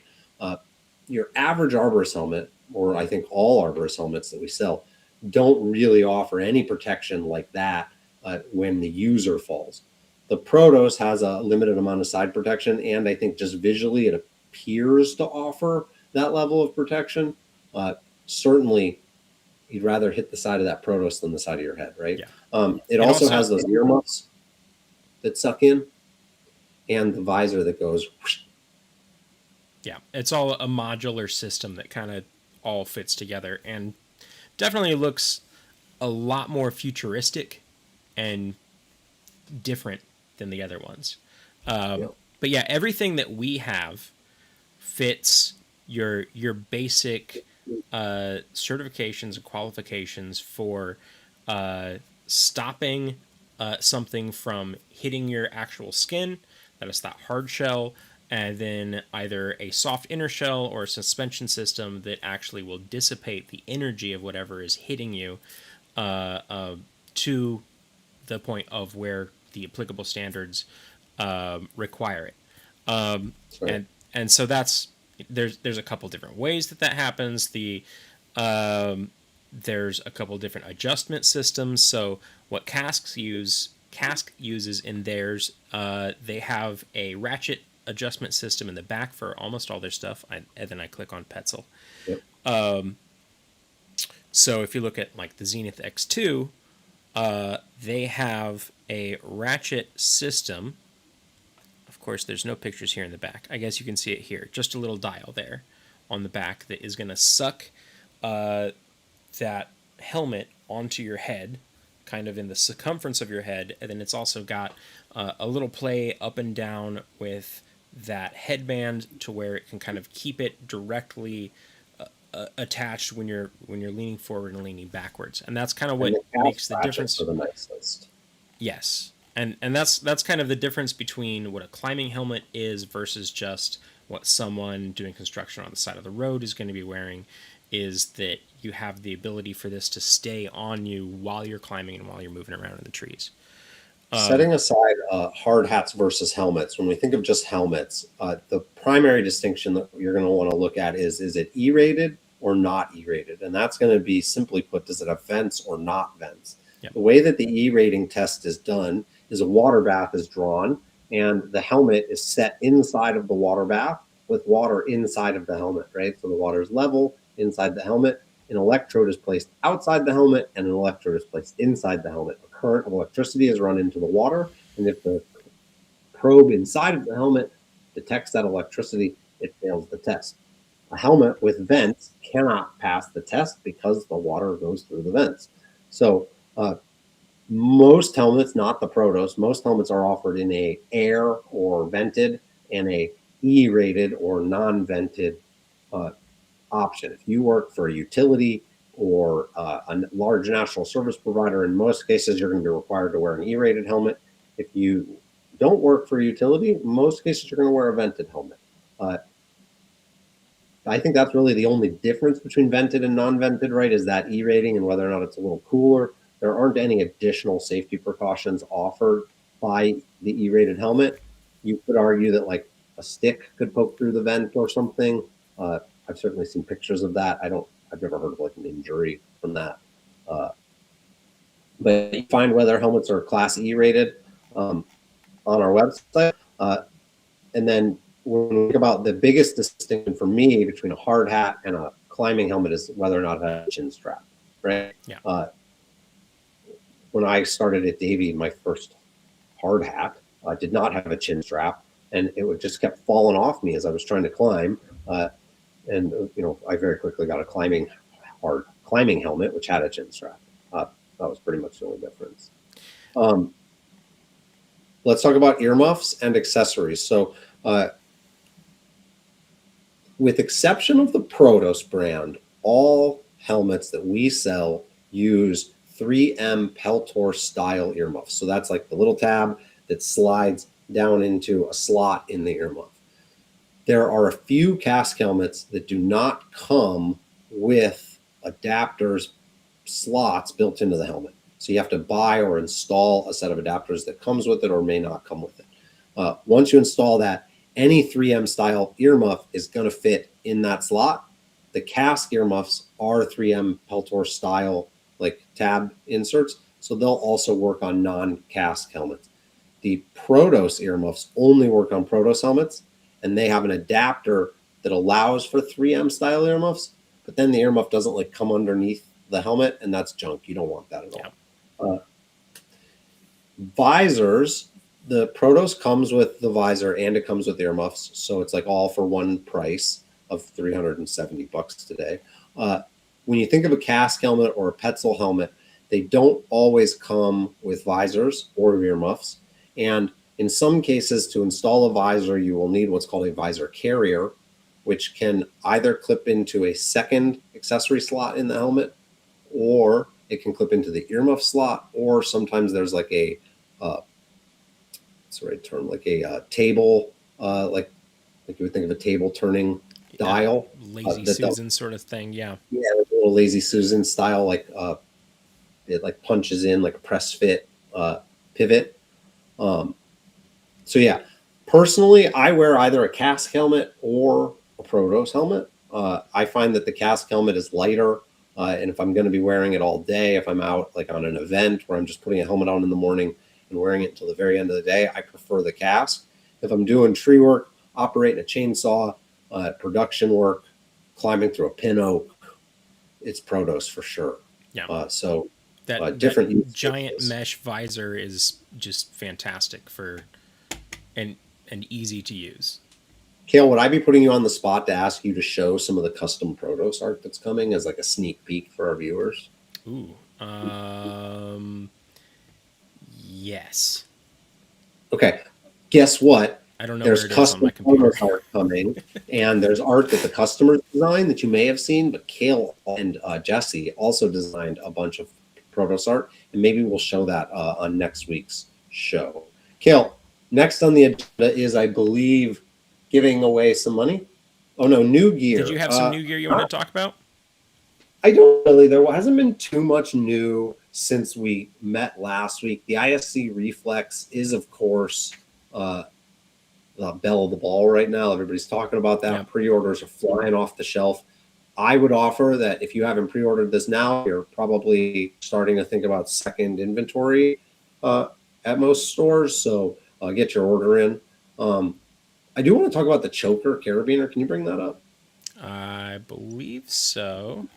Your average arborist helmet, or I think all arborist helmets that we sell, don't really offer any protection like that when the user falls. The Protos has a limited amount of side protection, and I think just visually it appears to offer that level of protection. Certainly, you'd rather hit the side of that Protos than the side of your head, right? Yeah. It also has those earmuffs that suck in, and the visor that goes. Whoosh. Yeah, it's all a modular system that kind of all fits together and definitely looks a lot more futuristic and different than the other ones. Yeah. But yeah, everything that we have fits your basic certifications and qualifications for stopping something from hitting your actual skin. That is that hard shell, and then either a soft inner shell or a suspension system that actually will dissipate the energy of whatever is hitting you to the point of where the applicable standards require it. Right. And so there's a couple different ways that happens. There's a couple different adjustment systems. So what Cask uses in theirs, they have a ratchet adjustment system in the back for almost all their stuff. And then I click on Petzl. Yep. So if you look at like the Zenith X2, they have a ratchet system. Of course, there's no pictures here in the back. I guess you can see it here. Just a little dial there on the back that is going to suck that helmet onto your head, kind of in the circumference of your head. And then it's also got a little play up and down with that headband to where it can kind of keep it directly attached when you're leaning forward and leaning backwards. And that's kind of what makes the difference. For the nicest. Yes. And that's kind of the difference between what a climbing helmet is versus just what someone doing construction on the side of the road is going to be wearing, is that you have the ability for this to stay on you while you're climbing and while you're moving around in the trees. Setting aside hard hats versus helmets, when we think of just helmets, the primary distinction that you're going to want to look at is it E-rated or not E-rated? And that's going to be, simply put, does it have vents or not vents? Yep. The way that the E-rating test is done is a water bath is drawn, and the helmet is set inside of the water bath with water inside of the helmet, right? So the water is level inside the helmet. An electrode is placed outside the helmet, and an electrode is placed inside the helmet. A current of electricity is run into the water, and if the probe inside of the helmet detects that electricity, it fails the test. A helmet with vents cannot pass the test because the water goes through the vents. So most helmets, not the Protos, most helmets are offered in a air or vented and a E-rated or non-vented option. If you work for a utility or a large national service provider, in most cases, you're going to be required to wear an E-rated helmet. If you don't work for a utility, in most cases, you're going to wear a vented helmet. I think that's really the only difference between vented and non-vented, right? Is that E-rating and whether or not it's a little cooler. There aren't any additional safety precautions offered by the E-rated helmet. You could argue that like a stick could poke through the vent or something. I've certainly seen pictures of that. I've never heard of like an injury from that. But you find whether helmets are Class E rated on our website. And then when we think about the biggest distinction for me between a hard hat and a climbing helmet is whether or not it has a chin strap, right? Yeah. When I started at Davy, my first hard hat did not have a chin strap, and it would just kept falling off me as I was trying to climb. And I very quickly got a hard climbing helmet, which had a chin strap. That was pretty much the only difference. Let's talk about earmuffs and accessories. So with exception of the Protos brand, all helmets that we sell use 3M Peltor style earmuffs. So that's like the little tab that slides down into a slot in the earmuff. There are a few cask helmets that do not come with adapters slots built into the helmet. So you have to buy or install a set of adapters that comes with it or may not come with it. Once you install that, any 3M style earmuff is going to fit in that slot. The cask earmuffs are 3M Peltor style like tab inserts, so they'll also work on non-cask helmets. The Protos earmuffs only work on Protos helmets, and they have an adapter that allows for 3M style earmuffs, but then the earmuff doesn't like come underneath the helmet, and that's junk. You don't want that at all. Visors, the Protos comes with the visor and it comes with earmuffs, so it's like all for one price of $370 today. When you think of a cask helmet or a Petzl helmet, they don't always come with visors or earmuffs, and in some cases, to install a visor, you will need what's called a visor carrier, which can either clip into a second accessory slot in the helmet, or it can clip into the earmuff slot, or sometimes there's like a what's the right term, like a table, like you would think of a table turning dial, lazy Susan sort of thing. Yeah, like a little lazy Susan style, like it like punches in like a press fit pivot. So yeah, personally, I wear either a cask helmet or a Protos helmet. I find that the cask helmet is lighter, and if I'm going to be wearing it all day, if I'm out like on an event where I'm just putting a helmet on in the morning and wearing it until the very end of the day, I prefer the cask. If I'm doing tree work, operating a chainsaw, production work, climbing through a pin oak, it's Protos for sure. Yeah. So that different giant mesh visor is just fantastic and easy to use. Kale, would I be putting you on the spot to ask you to show some of the custom Protos art that's coming as like a sneak peek for our viewers? Ooh. Yes. Okay. Guess what? I don't know There's where it is on my custom computer. Protos art coming, and there's art that the customers design that you may have seen, but Kale and Jesse also designed a bunch of Protos art, and maybe we'll show that on next week's show. Kale, next on the agenda is, I believe, giving away some money. Oh no, new gear. Did you have some new gear you want to talk about? I don't really. There hasn't been too much new since we met last week. The ISC Reflex is, of course, the belle of the ball right now. Everybody's talking about that. Yeah. Pre-orders are flying off the shelf. I would offer that if you haven't pre-ordered this now, you're probably starting to think about second inventory at most stores. So get your order in. I do want to talk about the choker carabiner. Can you bring that up? I believe so.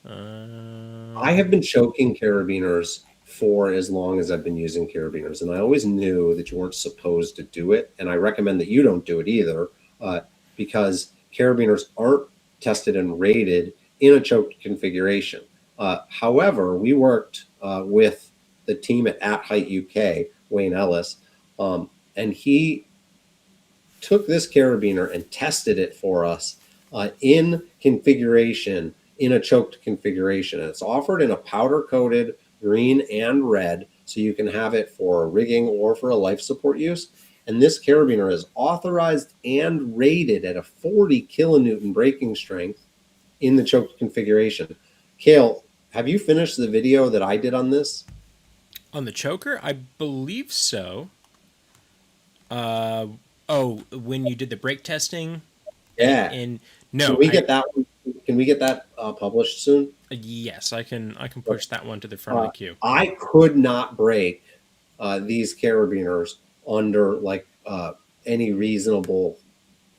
I have been choking carabiners for as long as I've been using carabiners, and I always knew that you weren't supposed to do it, and I recommend that you don't do it either, because carabiners aren't tested and rated in a choked configuration. However, we worked with the team at Height UK, Wayne Ellis, and he took this carabiner and tested it for us in configuration, in a choked configuration. And it's offered in a powder coated green and red, so you can have it for rigging or for a life support use. And this carabiner is authorized and rated at a 40 kilonewton breaking strength in the choked configuration. Cale, have you finished the video that I did on this? On the choker? I believe so. When you did the brake testing? Yeah. No. Can we get that one? Can we get that published soon? Yes, I can push that one to the front of the queue. I could not break these carabiners under like any reasonable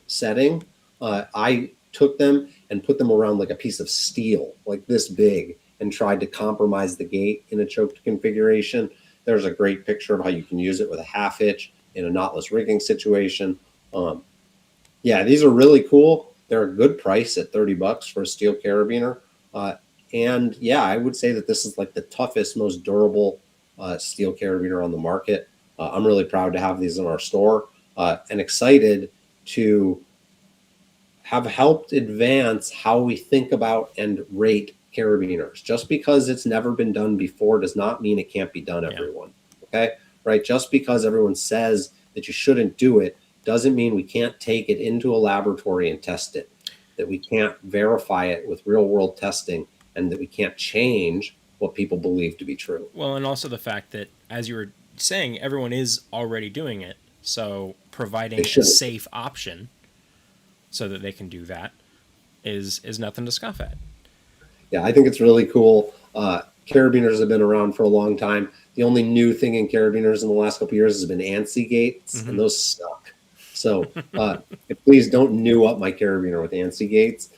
setting. I took them and put them around like a piece of steel, like this big, and tried to compromise the gate in a choked configuration. There's a great picture of how you can use it with a half hitch in a knotless rigging situation. Yeah, these are really cool. They're a good price at $30 for a steel carabiner. And yeah, I would say that this is like the toughest, most durable steel carabiner on the market. I'm really proud to have these in our store and excited to have helped advance how we think about and rate carabiners. Just because it's never been done before does not mean it can't be done, everyone. Okay? Right? Just because everyone says that you shouldn't do it doesn't mean we can't take it into a laboratory and test it, that we can't verify it with real world testing, and that we can't change what people believe to be true. Well, and also the fact that, as you were saying, everyone is already doing it. So providing a safe option so that they can do that is nothing to scoff at. Yeah, I think it's really cool. Carabiners have been around for a long time. The only new thing in carabiners in the last couple of years has been ANSI gates, and those suck. So please don't new up my carabiner with ANSI gates.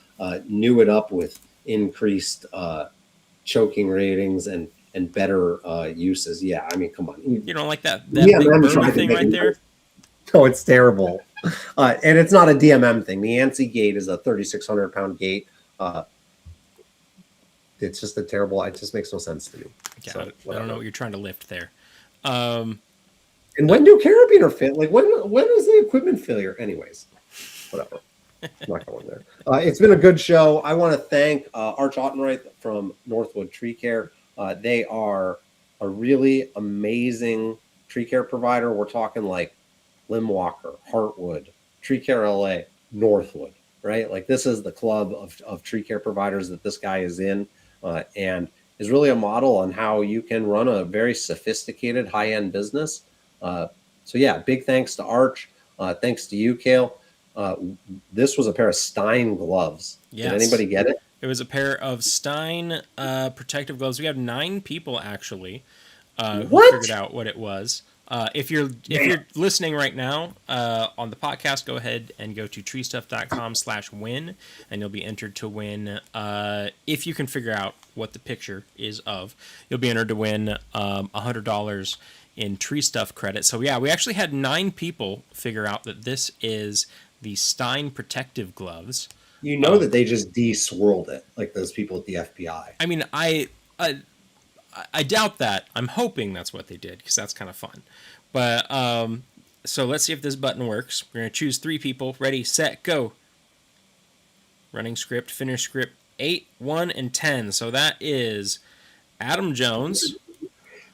New it up with increased choking ratings and better uses. Yeah, I mean, come on. You don't like that big burner thing right there? No, it's terrible. And it's not a DMM thing. The ANSI gate is a 3,600 pound gate. It's just a terrible. It just makes no sense to me. Yeah, so, I don't know what you're trying to lift there. And when do carabiner fit? Like when is the equipment failure? Anyways, whatever. I'm not going there. It's been a good show. I want to thank Archie Autenreith from Northwood Tree Care. They are a really amazing tree care provider. We're talking like Limb Walker, Heartwood, Tree Care LA, Northwood, right? Like this is the club of tree care providers that this guy is in, and is really a model on how you can run a very sophisticated high-end business. So yeah, big thanks to Arch. Thanks to you, Cale. This was a pair of Stein gloves. Yes. Did anybody get it? It was a pair of Stein protective gloves. We have 9 people actually who figured out what it was. If you're listening right now on the podcast, go ahead and go to treestuff.com/win, and you'll be entered to win. If you can figure out what the picture is of, you'll be entered to win $100 in TreeStuff credit. So yeah, we actually had 9 people figure out that this is the Stein protective gloves. You know that they just de-swirled it, like those people at the FBI. I mean, I doubt that. I'm hoping that's what they did, because that's kind of fun. But so let's see if this button works. We're going to choose 3 people. Ready, set, go. Running script, finish script, 8, 1, and 10. So that is Adam Jones.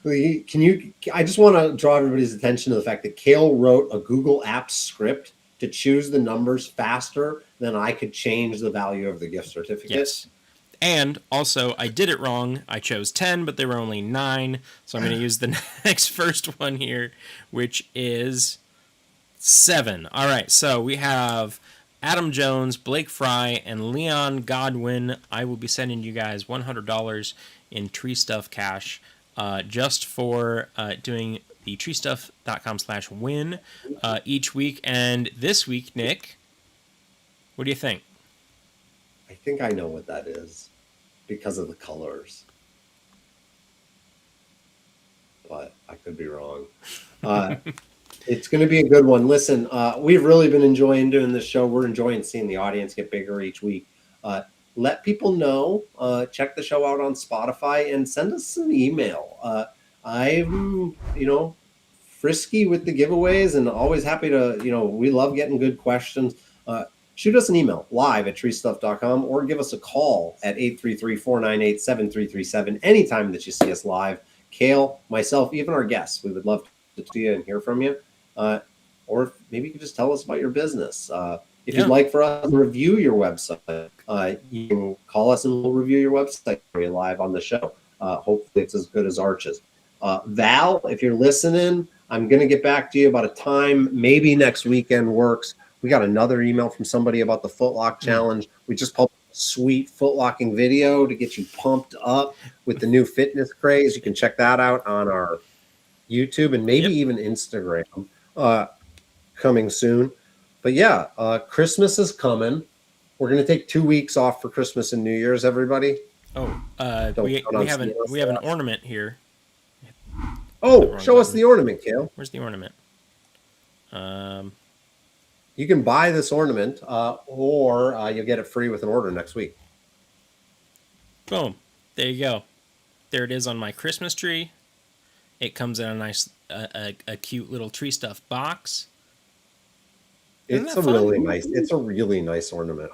I just want to draw everybody's attention to the fact that Cale wrote a Google Apps script to choose the numbers faster than I could change the value of the gift certificate. Yes. And also, I did it wrong. I chose 10, but there were only 9. So I'm going to use the next first one here, which is 7. All right, so we have Adam Jones, Blake Fry, and Leon Godwin. I will be sending you guys $100 in TreeStuff cash just for doing the treestuff.com/win each week. And this week, Nick, what do you think? I think I know what that is because of the colors. but I could be wrong. It's going to be a good one. Listen, we've really been enjoying doing this show. We're enjoying seeing the audience get bigger each week. Let people know. Check the show out on Spotify and send us an email. I'm, frisky with the giveaways and always happy to, we love getting good questions. Shoot us an email live@treestuff.com or give us a call at 833-498-7337 anytime that you see us live. Kale, myself, even our guests, we would love to see you and hear from you. Or maybe you can just tell us about your business. If you'd like for us to review your website, you can call us and we'll review your website for you live on the show. Hopefully it's as good as Arch's. Val, if you're listening, I'm going to get back to you about a time. Maybe next weekend works. We got another email from somebody about the Footlock Challenge. We just published a sweet footlocking video to get you pumped up with the new fitness craze. You can check that out on our YouTube and maybe even Instagram coming soon. But yeah, Christmas is coming. We're going to take 2 weeks off for Christmas and New Year's, everybody. Oh, we have an ornament here. Oh, show us the ornament, Kale. Where's the ornament? You can buy this ornament, or you'll get it free with an order next week. Boom. There you go. There it is on my Christmas tree. It comes in a nice, a cute little TreeStuff box. It's a really nice ornament.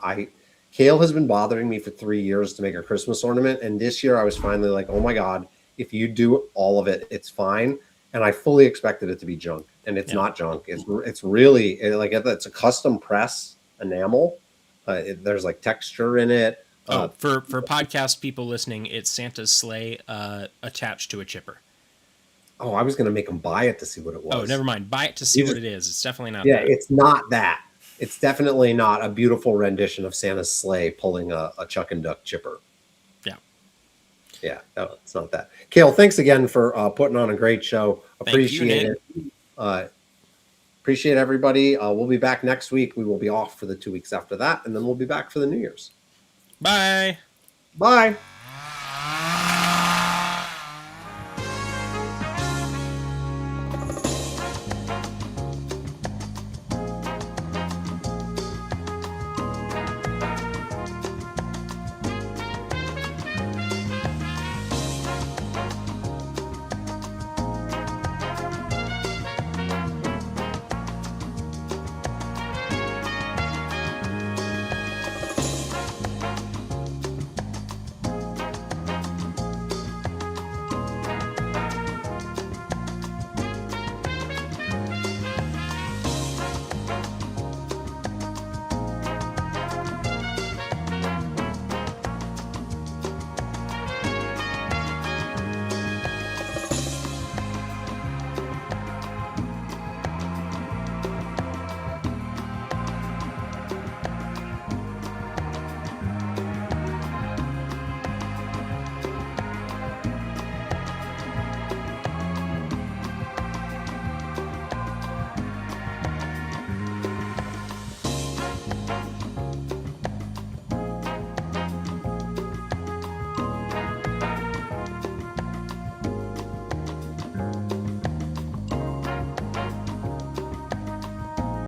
Kale has been bothering me for 3 years to make a Christmas ornament, and this year I was finally like, oh my God, if you do all of it, it's fine. And I fully expected it to be junk, and it's not junk. It's really it's a custom press enamel. There's like texture in it. For podcast people listening, it's Santa's sleigh attached to a chipper. Oh, I was going to make them buy it to see what it was. Oh, never mind. Buy it to see what it is. It's definitely not that. that. It's not that. It's definitely not a beautiful rendition of Santa's sleigh pulling a Chuck and Duck chipper. Yeah, no, it's not that. Kale, thanks again for putting on a great show. Appreciate it. Appreciate everybody. We'll be back next week. We will be off for the 2 weeks after that, and then we'll be back for the New Year's. Bye. Bye.